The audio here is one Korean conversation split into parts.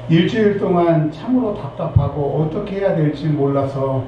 일주일 동안 참으로 답답하고 어떻게 해야 될지 몰라서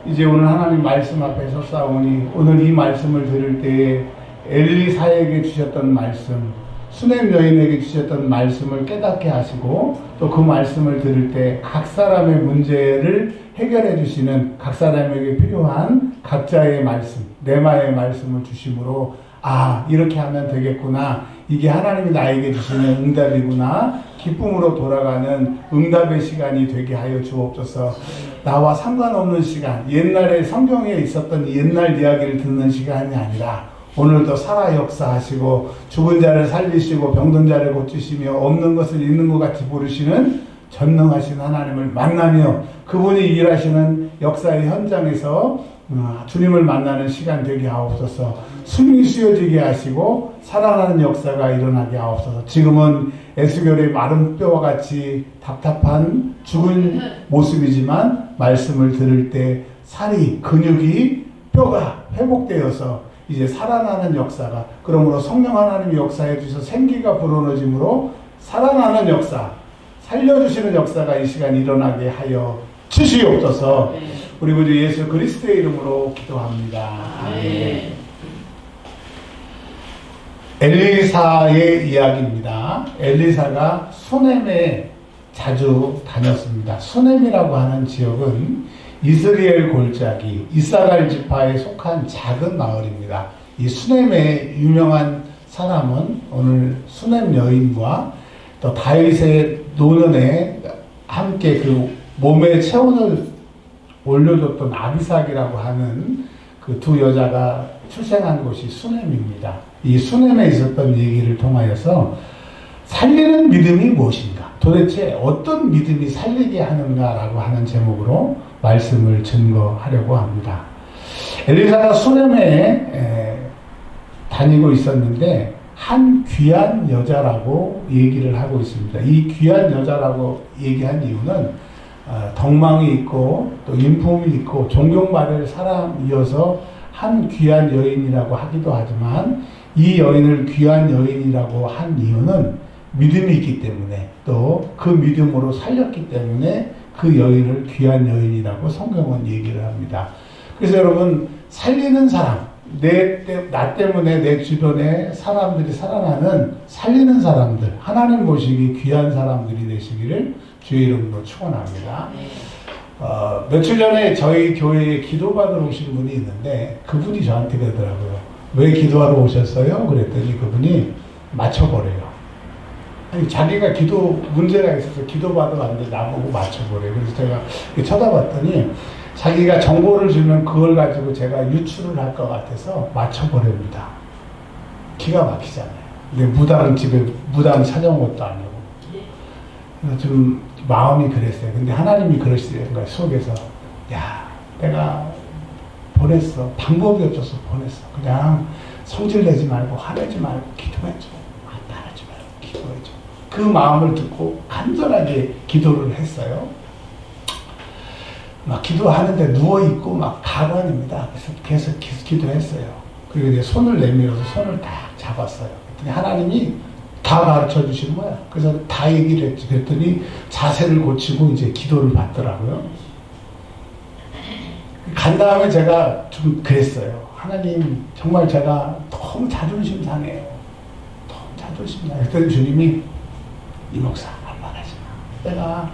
이제 오늘 하나님 말씀 앞에 섰사오니 오늘 이 말씀을 들을 때에 엘리사에게 주셨던 말씀, 수넴 여인에게 주셨던 말씀을 깨닫게 하시고 또 그 말씀을 들을 때 각 사람의 문제를 해결해 주시는 각 사람에게 필요한 각자의 말씀, 레마의 말씀을 주심으로 아, 이렇게 하면 되겠구나, 이게 하나님이 나에게 주시는 응답이구나, 기쁨으로 돌아가는 응답의 시간이 되게 하여 주옵소서. 나와 상관없는 시간, 옛날에 성경에 있었던 옛날 이야기를 듣는 시간이 아니라 오늘도 살아 역사하시고 죽은 자를 살리시고 병든 자를 고치시며 없는 것을 있는 것 같이 부르시는 전능하신 하나님을 만나며 그분이 일하시는 역사의 현장에서 주님을 만나는 시간 되게 하옵소서. 숨이 쉬어지게 하시고 살아나는 역사가 일어나게 하옵소서. 지금은 에스겔의 마른 뼈와 같이 답답한 죽은 모습이지만 말씀을 들을 때 살이, 근육이, 뼈가 회복되어서 이제 살아나는 역사가, 그러므로 성령 하나님이 역사해 주셔서 생기가 불어넣어짐으로 살아나는 역사, 살려주시는 역사가 이 시간 일어나게 하여 주시옵소서. 우리 구주 예수 그리스도의 이름으로 기도합니다. 아멘. 엘리사의 이야기입니다. 엘리사가 수넴에 자주 다녔습니다. 수넴이라고 하는 지역은 이스라엘 골짜기 이사갈 지파에 속한 작은 마을입니다. 이 수넴의 유명한 사람은 오늘 수넴 여인과 또 다윗의 노년에 함께 그 몸에 체온을 올려줬던 아비삭이라고 하는 그 두 여자가 출생한 곳이 수넴입니다. 이 수넴에 있었던 얘기를 통하여서 살리는 믿음이 무엇인가, 도대체 어떤 믿음이 살리게 하는가라고 하는 제목으로 말씀을 증거하려고 합니다. 엘리사가 수넴에 다니고 있었는데 한 귀한 여자라고 얘기를 하고 있습니다. 이 귀한 여자라고 얘기한 이유는 덕망이 있고 또 인품이 있고 존경받을 사람이어서 한 귀한 여인이라고 하기도 하지만 이 여인을 귀한 여인이라고 한 이유는 믿음이 있기 때문에 또 그 믿음으로 살렸기 때문에 그 여인을 귀한 여인이라고 성경은 얘기를 합니다. 그래서 여러분, 살리는 사람, 나 때문에 내 주변에 사람들이 살아나는 살리는 사람들, 하나님 보시기 귀한 사람들이 되시기를 주의 이름으로 축원합니다. 며칠 전에 저희 교회에 기도받으러 오신 분이 있는데 그분이 저한테 그러더라고요. 왜 기도하러 오셨어요? 그랬더니 그분이 맞춰보래요. 아니, 자기가 기도 문제가 있어서 기도받으러 왔는데 나보고 맞춰보래요. 그래서 제가 쳐다봤더니 자기가 정보를 주면 그걸 가지고 제가 유출을 할 것 같아서 맞춰보렵니다. 기가 막히잖아요. 근데 무당 집에 무당 찾아온 것도 아니고. 그래서 좀 마음이 그랬어요. 근데 하나님이 그러시는 거예요. 속에서. 야, 내가 보냈어. 방법이 없어서 보냈어. 그냥 성질내지 말고 화내지 말고 기도해줘. 말하지 말고 기도해줘. 그 마음을 듣고 간절하게 기도를 했어요. 막 기도하는데 누워있고 막 가관입니다. 그래서 계속 기도했어요. 그리고 이제 손을 내밀어서 손을 딱 잡았어요. 그랬더니 하나님이 다 가르쳐 주신 거야. 그래서 다 얘기를 했지. 그랬더니 자세를 고치고 이제 기도를 받더라고요. 간 다음에 제가 좀 그랬어요. 하나님, 정말 제가 너무 자존심 상해요. 너무 자존심 상해요. 그랬더니 주님이, 이 목사, 한 말 하지 마. 내가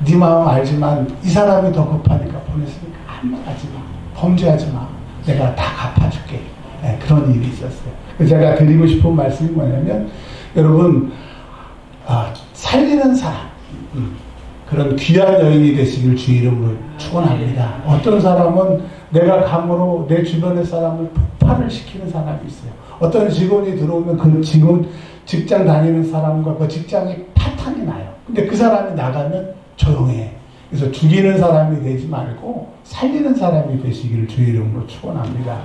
네 마음 알지만 이 사람이 더 급하니까 보냈으니까 한 말 하지 마. 범죄하지 마. 내가 다 갚아줄게. 네, 그런 일이 있었어요. 그래서 제가 드리고 싶은 말씀이 뭐냐면, 여러분, 살리는 사람, 그런 귀한 여인이 되시길 주 이름으로 축원합니다. 어떤 사람은 내가 감으로 내 주변의 사람을 폭발을 시키는 사람이 있어요. 어떤 직원이 들어오면 그 직장 다니는 사람과 그 직장이 파탄이 나요. 근데 그 사람이 나가면 조용해. 그래서 죽이는 사람이 되지 말고 살리는 사람이 되시기를 주의 이름으로 축원합니다.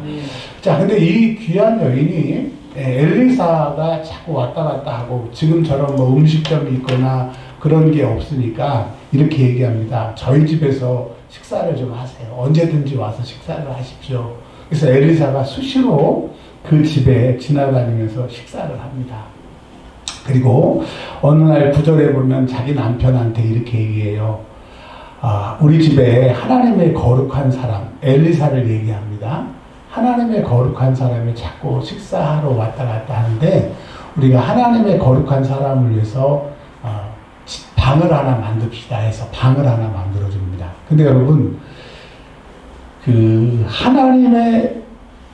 자, 근데 이 귀한 여인이 엘리사가 자꾸 왔다 갔다 하고 지금처럼 뭐 음식점이 있거나 그런 게 없으니까 이렇게 얘기합니다. 저희 집에서 식사를 좀 하세요. 언제든지 와서 식사를 하십시오. 그래서 엘리사가 수시로 그 집에 지나다니면서 식사를 합니다. 그리고 어느 날 구절에 보면 자기 남편한테 이렇게 얘기해요. 우리 집에 하나님의 거룩한 사람 엘리사를 얘기합니다. 하나님의 거룩한 사람이 자꾸 식사하러 왔다 갔다 하는데 우리가 하나님의 거룩한 사람을 위해서 방을 하나 만듭시다 해서 방을 하나 만들어줍니다. 근데 여러분 그 하나님의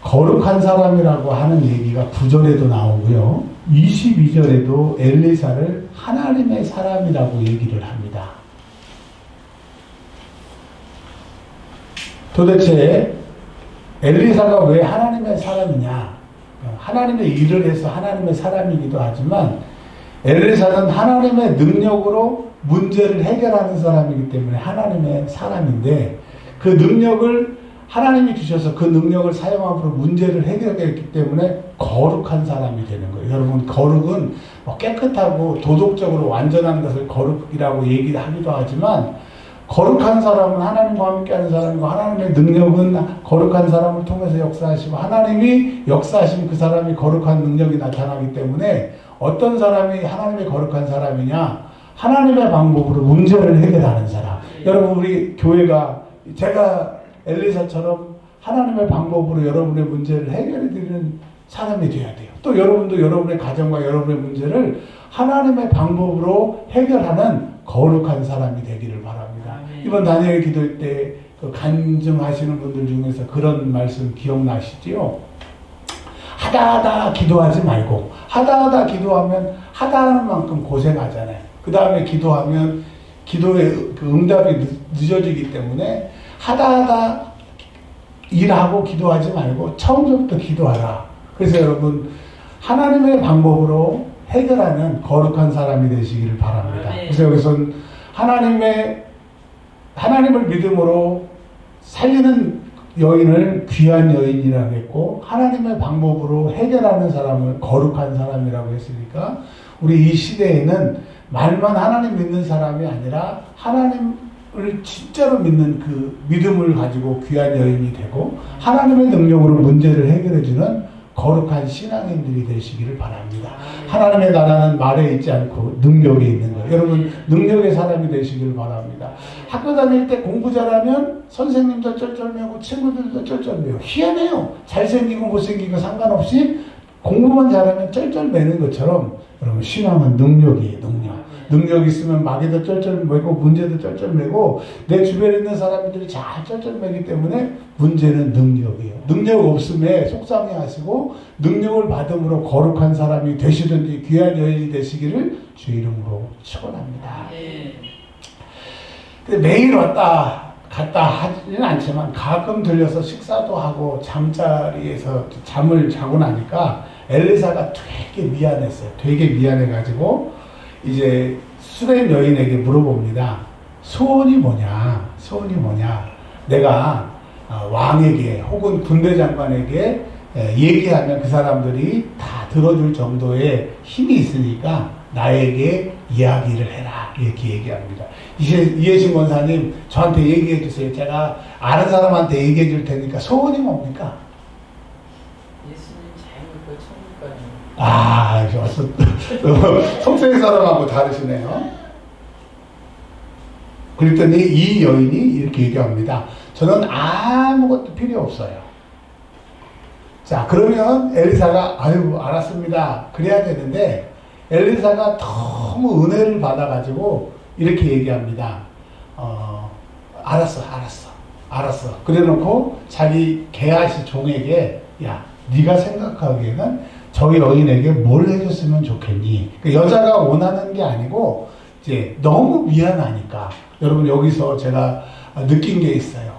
거룩한 사람이라고 하는 얘기가 9절에도 나오고요. 22절에도 엘리사를 하나님의 사람이라고 얘기를 합니다. 도대체 엘리사가 왜 하나님의 사람이냐? 하나님의 일을 해서 하나님의 사람이기도 하지만 엘리사는 하나님의 능력으로 문제를 해결하는 사람이기 때문에 하나님의 사람인데 그 능력을 하나님이 주셔서 그 능력을 사용함으로 문제를 해결했기 때문에 거룩한 사람이 되는 거예요. 여러분 거룩은 깨끗하고 도덕적으로 완전한 것을 거룩이라고 얘기하기도 하지만 거룩한 사람은 하나님과 함께하는 사람이고 하나님의 능력은 거룩한 사람을 통해서 역사하시고 하나님이 역사하시면 그 사람이 거룩한 능력이 나타나기 때문에 어떤 사람이 하나님의 거룩한 사람이냐? 하나님의 방법으로 문제를 해결하는 사람. 여러분 우리 교회가 제가 엘리사처럼 하나님의 방법으로 여러분의 문제를 해결해 드리는 사람이 되어야 돼요. 또 여러분도 여러분의 가정과 여러분의 문제를 하나님의 방법으로 해결하는 거룩한 사람이 되기를 바랍니다. 이번 다니엘 기도 때 그 간증하시는 분들 중에서 그런 말씀 기억나시지요? 하다 기도하지 말고 하다 기도하면 하다하는 만큼 고생하잖아요. 그 다음에 기도하면 기도의 그 응답이 늦어지기 때문에 하다 일하고 기도하지 말고 처음부터 기도하라. 그래서 여러분 하나님의 방법으로 해결하는 거룩한 사람이 되시기를 바랍니다. 그래서 여기서는 하나님을 믿음으로 살리는 여인을 귀한 여인이라고 했고 하나님의 방법으로 해결하는 사람을 거룩한 사람이라고 했으니까 우리 이 시대에는 말만 하나님 믿는 사람이 아니라 하나님을 진짜로 믿는 그 믿음을 가지고 귀한 여인이 되고 하나님의 능력으로 문제를 해결해주는 거룩한 신앙인들이 되시기를 바랍니다. 하나님의 나라는 말에 있지 않고 능력에 있는 거예요. 여러분 능력의 사람이 되시기를 바랍니다. 학교 다닐 때 공부 잘하면 선생님도 쩔쩔매고 친구들도 쩔쩔매요. 희한해요. 잘생기고 못생기고 상관없이 공부만 잘하면 쩔쩔매는 것처럼 여러분 신앙은 능력이에요. 능력이 있으면 마귀도 쩔쩔매고 문제도 쩔쩔매고 내 주변에 있는 사람들이 잘 쩔쩔매기 때문에 문제는 능력이에요. 능력 없음에 속상해하시고 능력을 받음으로 거룩한 사람이 되시든지 귀한 여인이 되시기를 주 이름으로 축원합니다. 근데 매일 왔다 갔다 하지는 않지만 가끔 들려서 식사도 하고 잠자리에서 잠을 자고 나니까 엘리사가 되게 미안했어요. 되게 미안해가지고 이제 수렘 여인에게 물어봅니다. 소원이 뭐냐? 내가 왕에게 혹은 군대 장관에게 얘기하면 그 사람들이 다 들어줄 정도의 힘이 있으니까 나에게 이야기를 해라. 이렇게 얘기합니다. 이해신 권사님 저한테 얘기해 주세요. 제가 아는 사람한테 얘기해 줄 테니까 소원이 뭡니까? 좋았어. 속세의 사람하고 다르시네요. 그랬더니 이 여인이 이렇게 얘기합니다. 저는 아무것도 필요 없어요. 자, 그러면 엘리사가 알았습니다. 그래야 되는데 엘리사가 너무 은혜를 받아가지고 이렇게 얘기합니다. 알았어. 그래놓고 자기 게하시 종에게 야, 네가 생각하기에는 저 여인에게 뭘 해줬으면 좋겠니? 그 여자가 원하는 게 아니고 이제 너무 미안하니까 여러분 여기서 제가 느낀 게 있어요.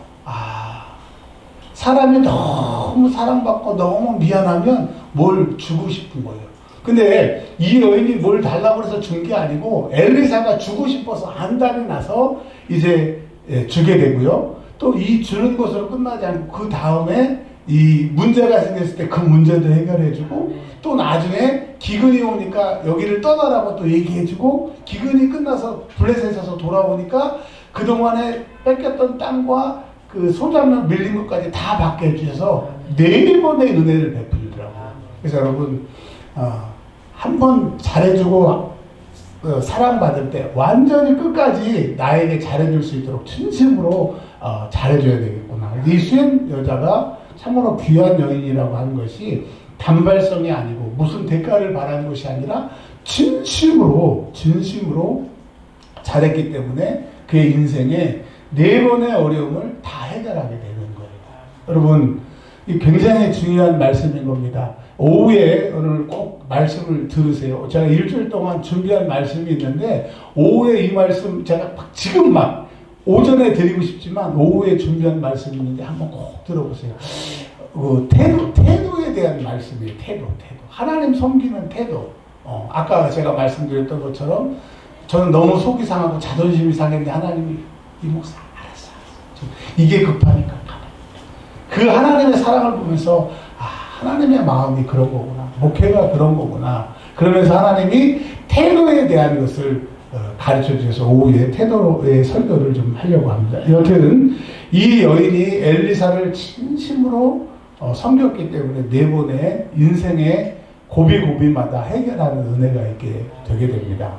사람이 너무 사랑받고 너무 미안하면 뭘 주고 싶은 거예요. 근데 이 여인이 뭘 달라고 해서 준 게 아니고 엘리사가 주고 싶어서 안달이 나서 이제 주게 되고요. 또 이 주는 것으로 끝나지 않고 그 다음에 이 문제가 생겼을 때 그 문제도 해결해주고 또 나중에 기근이 오니까 여기를 떠나라고 또 얘기해주고 기근이 끝나서 블레셋에서 돌아오니까 그동안에 뺏겼던 땅과 그 소장을 밀린 것까지 다 받게 해주셔서 4번의 은혜를 베풀더라고요. 그래서 여러분 한번 잘해주고 사랑받을 때 완전히 끝까지 나에게 잘해줄 수 있도록 진심으로 잘해줘야 되겠구나. 이 수행 여자가 참으로 귀한 여인이라고 하는 것이 단발성이 아니고 무슨 대가를 바라는 것이 아니라 진심으로 잘했기 때문에 그의 인생에 4번의 어려움을 다 해결하게 되는 거예요. 여러분, 이 굉장히 중요한 말씀인 겁니다. 오후에 오늘 꼭 말씀을 들으세요. 제가 일주일 동안 준비한 말씀이 있는데 오후에 이 말씀 제가 지금 막 오전에 드리고 싶지만 오후에 준비한 말씀이 있는데 한번 꼭 들어보세요. 태도에 대한 말씀이에요. 태도. 하나님 섬기는 태도. 아까 제가 말씀드렸던 것처럼 저는 너무 속이 상하고 자존심이 상했는데 하나님이 이 목사 알았어. 이게 급하니까 그 하나님의 사랑을 보면서 하나님의 마음이 그런 거구나. 목회가 그런 거구나. 그러면서 하나님이 태도에 대한 것을 가르쳐 주셔서 오후에 태도의 설교를 좀 하려고 합니다. 여튼 이 여인이 엘리사를 진심으로 섬겼기 때문에 4번의 인생의 고비고비마다 해결하는 은혜가 있게 되게 됩니다.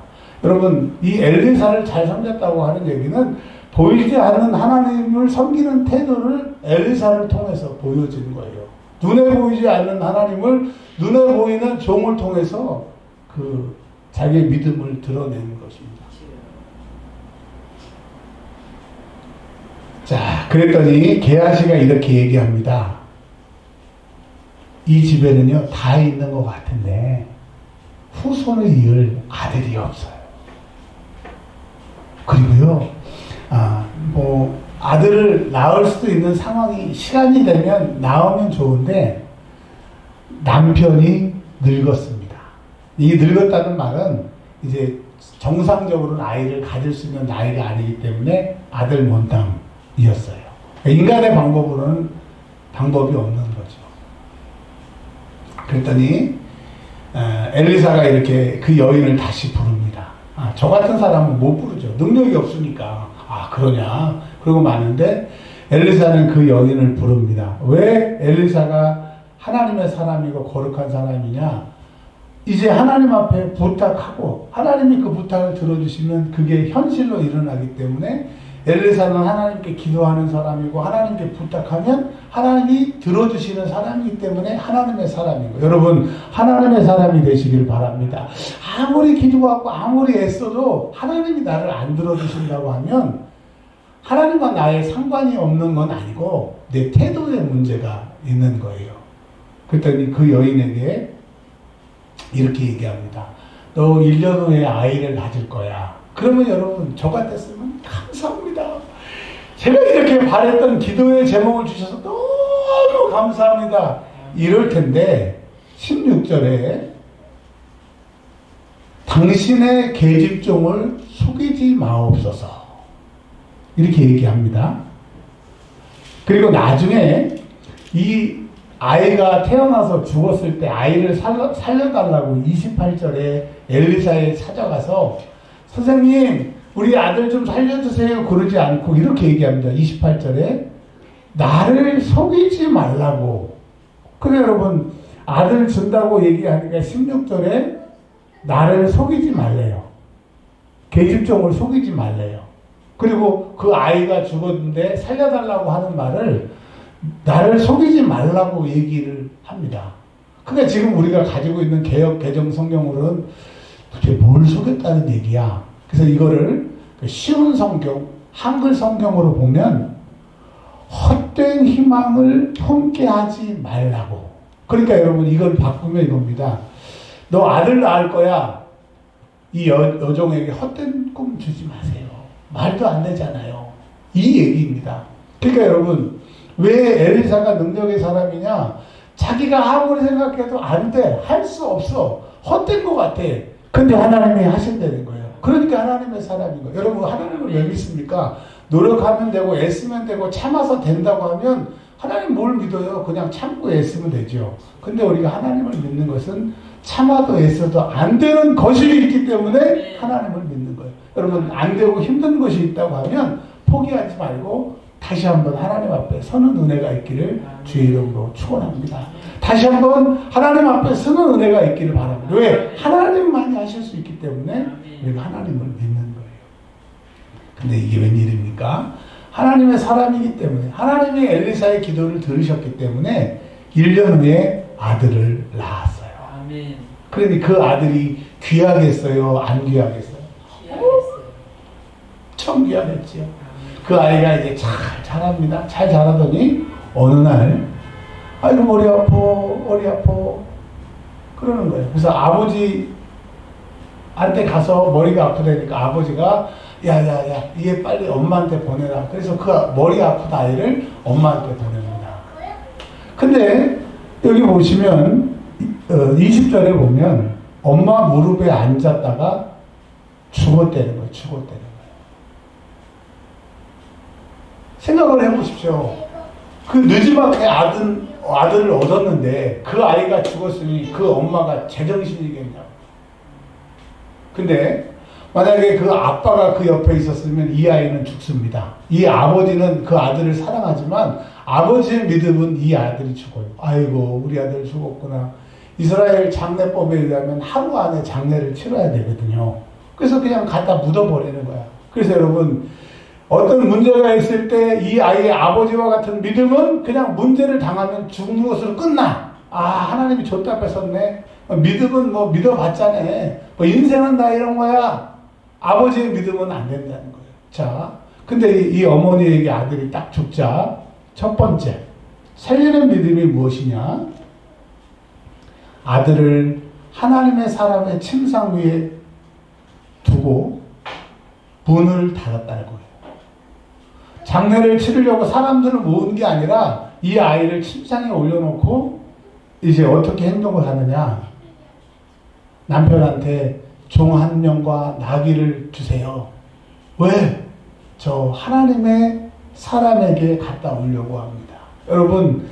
여러분, 이 엘리사를 잘 섬겼다고 하는 얘기는 보이지 않는 하나님을 섬기는 태도를 엘리사를 통해서 보여주는 거예요. 눈에 보이지 않는 하나님을 눈에 보이는 종을 통해서 그 자기의 믿음을 드러내는 것입니다. 자, 그랬더니 게하시가 이렇게 얘기합니다. 이 집에는요 다 있는 것 같은데 후손을 이을 아들이 없어요. 그리고요 아들을 낳을 수도 있는 상황이 시간이 되면 낳으면 좋은데 남편이 늙었습니다. 이 늙었다는 말은 이제 정상적으로는 아이를 가질 수 있는 나이가 아니기 때문에 아들 못남이었어요. 인간의 방법으로는 방법이 없는 거죠. 그랬더니 엘리사가 이렇게 그 여인을 다시 부릅니다. 저 같은 사람은 못 부르죠. 능력이 없으니까. 그러냐. 그러고 마는데 엘리사는 그 여인을 부릅니다. 왜 엘리사가 하나님의 사람이고 거룩한 사람이냐. 이제 하나님 앞에 부탁하고 하나님이 그 부탁을 들어주시면 그게 현실로 일어나기 때문에 엘리사는 하나님께 기도하는 사람이고 하나님께 부탁하면 하나님이 들어주시는 사람이기 때문에 하나님의 사람인 거예요. 여러분, 하나님의 사람이 되시길 바랍니다. 아무리 기도하고 아무리 애써도 하나님이 나를 안 들어주신다고 하면 하나님과 나의 상관이 없는 건 아니고 내 태도의 문제가 있는 거예요. 그랬더니 그 여인에게 이렇게 얘기합니다. 너 1년 후에 아이를 가질 거야. 그러면 여러분, 저 같았으면 감사합니다. 제가 이렇게 바랬던 기도의 제목을 주셔서 너무 감사합니다. 이럴 텐데 16절에 당신의 계집종을 속이지 마옵소서 이렇게 얘기합니다. 그리고 나중에 이 아이가 태어나서 죽었을 때 아이를 살려달라고 28절에 엘리사에 찾아가서 선생님 우리 아들 좀 살려주세요 그러지 않고 이렇게 얘기합니다. 28절에 나를 속이지 말라고. 그래 여러분, 아들 준다고 얘기하니까 16절에 나를 속이지 말래요. 계집종을 속이지 말래요. 그리고 그 아이가 죽었는데 살려달라고 하는 말을 나를 속이지 말라고 얘기를 합니다. 그러니까 지금 우리가 가지고 있는 개역 개정 성경으로는 도대체 뭘 속였다는 얘기야. 그래서 이거를 쉬운 성경, 한글 성경으로 보면 헛된 희망을 품게 하지 말라고. 그러니까 여러분 이걸 바꾸면 이겁니다. 너 아들 낳을 거야. 이 여종에게 헛된 꿈 주지 마세요. 말도 안 되잖아요. 이 얘기입니다. 그러니까 여러분, 왜 엘리사가 능력의 사람이냐? 자기가 아무리 생각해도 안 돼. 할 수 없어. 헛된 것 같아. 근데 하나님이 하신다는 거예요. 그러니까 하나님의 사람인 거예요. 여러분, 하나님을 왜 믿습니까? 노력하면 되고 애쓰면 되고 참아서 된다고 하면 하나님 뭘 믿어요? 그냥 참고 애쓰면 되죠. 근데 우리가 하나님을 믿는 것은 참아도 애써도 안 되는 것이 있기 때문에 하나님을 믿는 거예요. 여러분, 안 되고 힘든 것이 있다고 하면 포기하지 말고 다시 한번 하나님 앞에 서는 은혜가 있기를 주의 이름으로 축원합니다. 다시 한번 하나님 앞에 서는 은혜가 있기를 바랍니다. 왜? 하나님만이 하실 수 있기 때문에 우리가 하나님을 믿는 거예요. 근데 이게 웬일입니까? 하나님의 사람이기 때문에, 하나님이 엘리사의 기도를 들으셨기 때문에 1년 후에 아들을 낳았어요. 그러니 그 아들이 귀하겠어요? 안 귀하겠어요? 참 귀하겠지요. 그 아이가 이제 잘 자랍니다. 잘 자라더니 어느 날 아이고 머리 아파 그러는 거예요. 그래서 아버지한테 가서 머리가 아프다니까 아버지가 야야야 얘 빨리 엄마한테 보내라. 그래서 그 머리 아픈 아이를 엄마한테 보냅니다. 근데 여기 보시면 20절에 보면 엄마 무릎에 앉았다가 죽었다는 거예요. 죽었다는 거예요. 생각을 해보십시오. 그 늦지막하게 아들을 얻었는데 그 아이가 죽었으니 그 엄마가 제정신이겠냐고. 근데 만약에 그 아빠가 그 옆에 있었으면 이 아이는 죽습니다. 이 아버지는 그 아들을 사랑하지만 아버지의 믿음은 이 아들이 죽어요. 아이고 우리 아들 죽었구나. 이스라엘 장례법에 의하면 하루 안에 장례를 치러야 되거든요. 그래서 그냥 갖다 묻어버리는 거야. 그래서 여러분 어떤 문제가 있을 때 이 아이의 아버지와 같은 믿음은 그냥 문제를 당하면 죽는 것으로 끝나. 아 하나님이 줬다 뺏었네. 믿음은 뭐 믿어봤자네. 뭐 인생은 다 이런 거야. 아버지의 믿음은 안 된다는 거예요. 자, 근데 이 어머니에게 아들이 딱 죽자 첫 번째 살리는 믿음이 무엇이냐? 아들을 하나님의 사람의 침상 위에 두고 문을 닫았다는 거예요. 장례를 치르려고 사람들을 모은 게 아니라 이 아이를 침상에 올려놓고 이제 어떻게 행동을 하느냐. 남편한테 종 한 명과 나귀를 주세요. 왜? 저 하나님의 사람에게 갖다 오려고 합니다. 여러분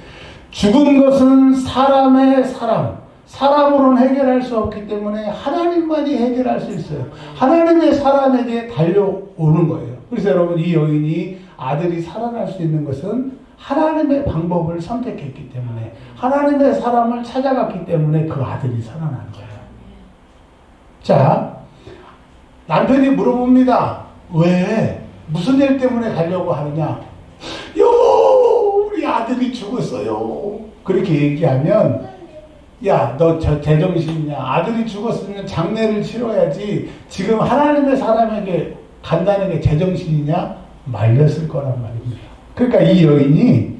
죽은 것은 사람의 사람으로는 해결할 수 없기 때문에 하나님만이 해결할 수 있어요. 하나님의 사람에게 달려오는 거예요. 그래서 여러분 이 여인이 아들이 살아날 수 있는 것은 하나님의 방법을 선택했기 때문에 하나님의 사람을 찾아갔기 때문에 그 아들이 살아난 거예요. 자, 남편이 물어봅니다. 왜? 무슨 일 때문에 가려고 하느냐? 여보, 우리 아들이 죽었어요. 그렇게 얘기하면 야, 너 저 제정신이냐? 아들이 죽었으면 장례를 치러야지. 지금 하나님의 사람에게 간다는 게 제정신이냐? 말렸을 거란 말입니다. 그러니까 이 여인이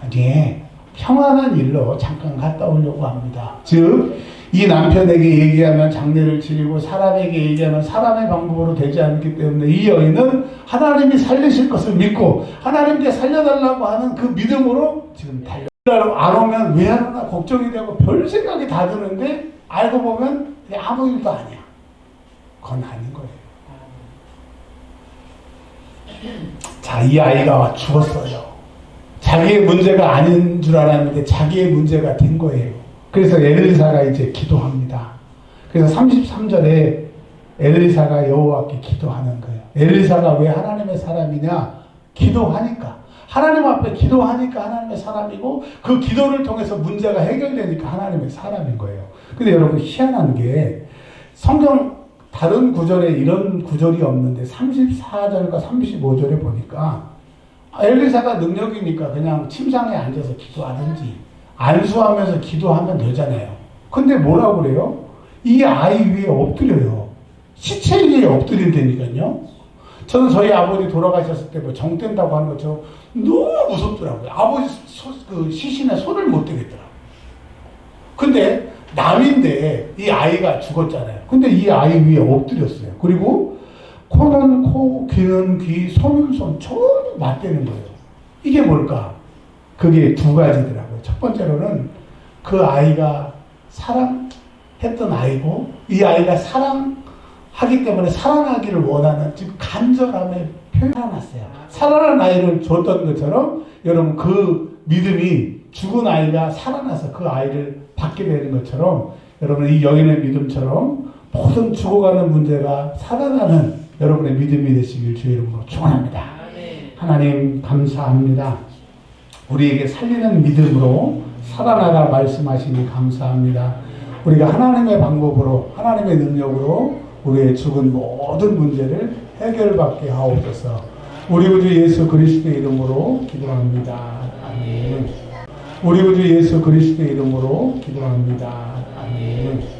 아니 평안한 일로 잠깐 갔다 오려고 합니다. 즉 이 남편에게 얘기하면 장례를 치르고 사람에게 얘기하면 사람의 방법으로 되지 않기 때문에 이 여인은 하나님이 살리실 것을 믿고 하나님께 살려달라고 하는 그 믿음으로 지금 달려. 안 오면 왜 안 오나 걱정이 되고 별 생각이 다 드는데 알고 보면 아무 일도 아니야. 그건 아닌 거예요. 자, 이 아이가 죽었어요. 자기의 문제가 아닌 줄 알았는데 자기의 문제가 된 거예요. 그래서 엘리사가 이제 기도합니다. 그래서 33절에 엘리사가 여호와께 기도하는 거예요. 엘리사가 왜 하나님의 사람이냐? 기도하니까. 하나님 앞에 기도하니까 하나님의 사람이고 그 기도를 통해서 문제가 해결되니까 하나님의 사람인 거예요. 근데 여러분 희한한 게 성경 다른 구절에 이런 구절이 없는데 34절과 35절에 보니까 엘리사가 능력이니까 그냥 침상에 앉아서 기도하든지 안수하면서 기도하면 되잖아요. 근데 뭐라고 그래요? 이 아이 위에 엎드려요. 시체 위에 엎드린다니까요. 저는 저희 아버지 돌아가셨을 때 뭐 정 뗀다고 하는 것처럼 너무 무섭더라고요. 아버지 그 시신에 손을 못 대겠더라고요. 근데 남인데 이 아이가 죽었잖아요. 근데 이 아이 위에 엎드렸어요. 그리고 코는 코, 귀는 귀, 손은 손, 전부 맞대는 거예요. 이게 뭘까? 그게 두 가지더라고요. 첫 번째로는 그 아이가 사랑했던 아이고 이 아이가 사랑하기 때문에 사랑하기를 원하는 즉 간절함에 표현해놨어요. 살아난 아이를 줬던 것처럼 여러분 그 믿음이 죽은 아이가 살아나서 그 아이를 받게 되는 것처럼 여러분 이 여인의 믿음처럼 모든 죽어가는 문제가 살아나는 여러분의 믿음이 되시길 주의 이름으로 축원합니다. 하나님 감사합니다. 우리에게 살리는 믿음으로 살아나라 말씀하시니 감사합니다. 우리가 하나님의 방법으로 하나님의 능력으로 우리의 죽은 모든 문제를 해결받게 하옵소서. 우리 구주 예수 그리스도의 이름으로 기도합니다. 아멘. 우리 구주 예수 그리스도의 이름으로 기도합니다. 아멘.